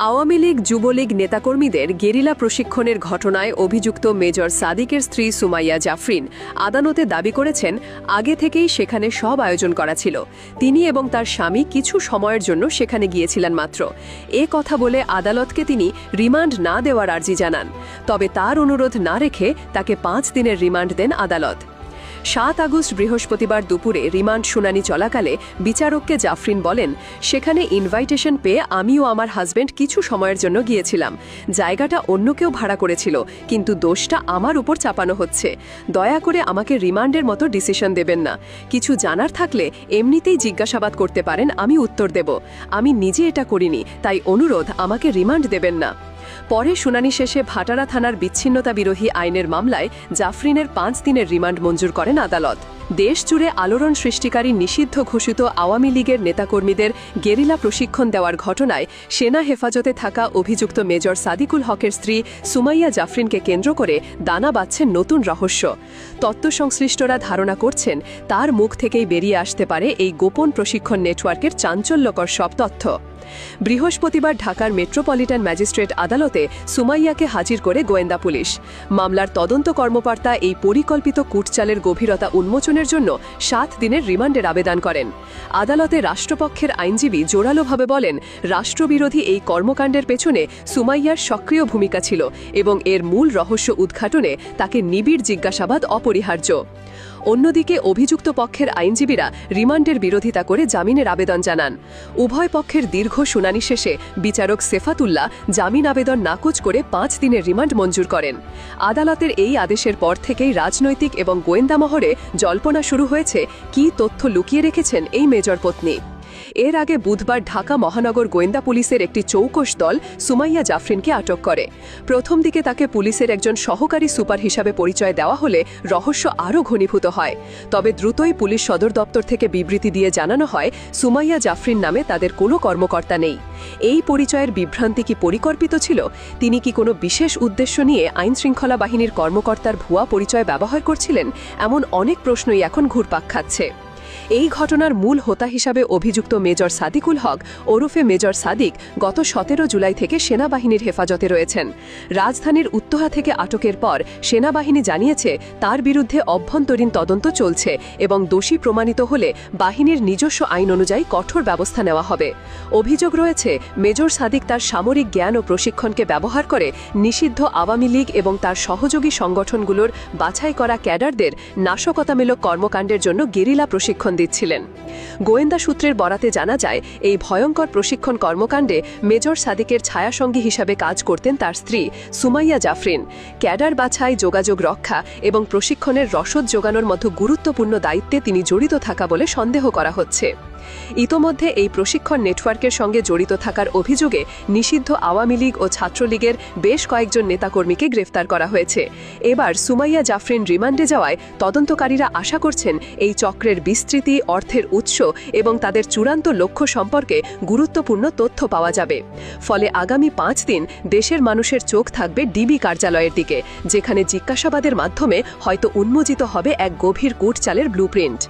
আওয়ামী লীগ যুবলীগ নেতাকর্মীদের গেরিলা প্রশিক্ষণের ঘটনায় অভিযুক্ত মেজর সাদিকের স্ত্রী সুমাইয়া জাফরিন আদালতে দাবি করেছেন, আগে থেকেই সেখানে সব আয়োজন করা ছিল। তিনি এবং তার স্বামী কিছু সময়ের জন্য সেখানে গিয়েছিলেন মাত্র। এ কথা বলে আদালতকে তিনি রিমান্ড না দেওয়ার আর্জি জানান। তবে তার অনুরোধ না রেখে তাকে 5 দিনের রিমান্ড দেন আদালত। 7 আগস্ট বৃহস্পতিবার দুপুরে রিমান্ড শুনানি চলাকালে বিচারককে জাফরিন বলেন, সেখানে ইনভাইটেশন পেয়ে আমিও আমার হাজব্যান্ড কিছু সময়ের জন্য গিয়েছিলাম। জায়গাটা অন্য কেউ ভাড়া করেছিল, কিন্তু দোষটা আমার উপর চাপানো হচ্ছে। দয়া করে আমাকে রিমান্ডের মতো ডিসিশন দেবেন না। কিছু জানার থাকলে এমনিতেই জিজ্ঞাসাবাদ করতে পারেন, আমি উত্তর দেব। আমি নিজে এটা করিনি, তাই অনুরোধ আমাকে রিমান্ড দেবেন না। পরে শুনানি শেষে ভাটারা থানার বিচ্ছিন্নতা বিরোধী আইনের মামলায় জাফরিনের 5 দিনের রিমান্ড মঞ্জুর করেন আদালত। দেশজুড়ে আলোড়ন সৃষ্টিকারী নিষিদ্ধ ঘোষিত আওয়ামী লীগের নেতাকর্মীদের গেরিলা প্রশিক্ষণ দেওয়ার ঘটনায় সেনা হেফাজতে থাকা অভিযুক্ত মেজর সাদিকুল হকের স্ত্রী সুমাইয়া জাফরিনকে কেন্দ্র করে দানা বাঁধছেন নতুন রহস্য। তথ্যসংশ্লিষ্টরা ধারণা করছেন, তার মুখ থেকেই বেরিয়ে আসতে পারে এই গোপন প্রশিক্ষণ নেটওয়ার্কের চাঞ্চল্যকর সব তথ্য। বৃহস্পতিবার ঢাকার মেট্রোপলিটন ম্যাজিস্ট্রেট আদালতে সুমাইয়াকে হাজির করে গোয়েন্দা পুলিশ। মামলার তদন্ত কর্মকর্তা এই পরিকল্পিত কূটচালের গভীরতা উন্মোচনের জন্য 7 দিনের রিমান্ডের আবেদন করেন। আদালতে রাষ্ট্রপক্ষের আইনজীবী জোরালোভাবে বলেন, রাষ্ট্রবিরোধী এই কর্মকাণ্ডের পেছনে সুমাইয়ার সক্রিয় ভূমিকা ছিল এবং এর মূল রহস্য উদ্ঘাটনে তাকে নিবিড় জিজ্ঞাসাবাদ অপরিহার্য। অন্যদিকে অভিযুক্ত পক্ষের আইনজীবীরা রিমান্ডের বিরোধিতা করে জামিনের আবেদন জানান। উভয় পক্ষের দীর্ঘ শুনানি শেষে বিচারক সেফাতুল্লাহ জামিন আবেদন নাকচ করে 5 দিনের রিমান্ড মঞ্জুর করেন। আদালতের এই আদেশের পর থেকেই রাজনৈতিক এবং গোয়েন্দা মহলে জল্পনা শুরু হয়েছে, কী তথ্য লুকিয়ে রেখেছেন এই মেজর পত্নী। এর আগে বুধবার ঢাকা মহানগর গোয়েন্দা পুলিশের একটি চৌকস দল সুমাইয়া জাফরিনকে আটক করে। প্রথম দিকে তাকে পুলিশের একজন সহকারী সুপার হিসাবে পরিচয় দেওয়া হলে রহস্য আরও ঘনীভূত হয়। তবে দ্রুতই পুলিশ সদর দপ্তর থেকে বিবৃতি দিয়ে জানানো হয়, সুমাইয়া জাফরিন নামে তাদের কোনো কর্মকর্তা নেই। এই পরিচয়ের বিভ্রান্তি কি পরিকল্পিত ছিল? তিনি কি কোনো বিশেষ উদ্দেশ্য নিয়ে আইনশৃঙ্খলা বাহিনীর কর্মকর্তার ভুয়া পরিচয় ব্যবহার করছিলেন? এমন অনেক প্রশ্নই এখন ঘুরপাক খাচ্ছে। এই ঘটনার মূল হোতা হিসাবে অভিযুক্ত মেজর সাদিকুল হক ওরফে মেজর সাদিক গত 17 জুলাই থেকে সেনাবাহিনীর হেফাজতে রয়েছেন। রাজধানীর উত্তহা থেকে আটকের পর সেনাবাহিনী জানিয়েছে, তার বিরুদ্ধে অভ্যন্তরীণ তদন্ত চলছে এবং দোষী প্রমাণিত হলে বাহিনীর নিজস্ব আইন অনুযায়ী কঠোর ব্যবস্থা নেওয়া হবে। অভিযোগ রয়েছে, মেজর সাদিক তার সামরিক জ্ঞান ও প্রশিক্ষণকে ব্যবহার করে নিষিদ্ধ আওয়ামী লীগ এবং তার সহযোগী সংগঠনগুলোর বাছাই করা ক্যাডারদের নাশকতামূলক কর্মকাণ্ডের জন্য গেরিলা প্রশিক্ষণ দিচ্ছিলেন। গোয়েন্দা সূত্রের বরাতে জানা যায়, এই ভয়ঙ্কর প্রশিক্ষণ কর্মকাণ্ডে মেজর সাদিকের ছায়াসঙ্গী হিসাবে কাজ করতেন তার স্ত্রী সুমাইয়া জাফরিন। ক্যাডার বাছাই, যোগাযোগ রক্ষা এবং প্রশিক্ষণের রসদ জোগানোর মতো গুরুত্বপূর্ণ দায়িত্বে তিনি জড়িত থাকা বলে সন্দেহ করা হচ্ছে। ইতোমধ্যে এই প্রশিক্ষণ নেটওয়ার্কের সঙ্গে জড়িত থাকার অভিযোগে নিষিদ্ধ আওয়ামী লীগ ও ছাত্রলীগের বেশ কয়েকজন নেতাকর্মীকে গ্রেফতার করা হয়েছে। এবার সুমাইয়া জাফরিন রিমান্ডে যাওয়ায় তদন্তকারীরা আশা করছেন, এই চক্রের বিস্তৃতি, অর্থের উৎস এবং তাদের চূড়ান্ত লক্ষ্য সম্পর্কে গুরুত্বপূর্ণ তথ্য পাওয়া যাবে। ফলে আগামী 5 দিন দেশের মানুষের চোখ থাকবে ডিবি কার্যালয়ের দিকে, যেখানে জিজ্ঞাসাবাদের মাধ্যমে হয়তো উন্মোচিত হবে এক গভীর কূটচালের ব্লুপ্রিন্ট।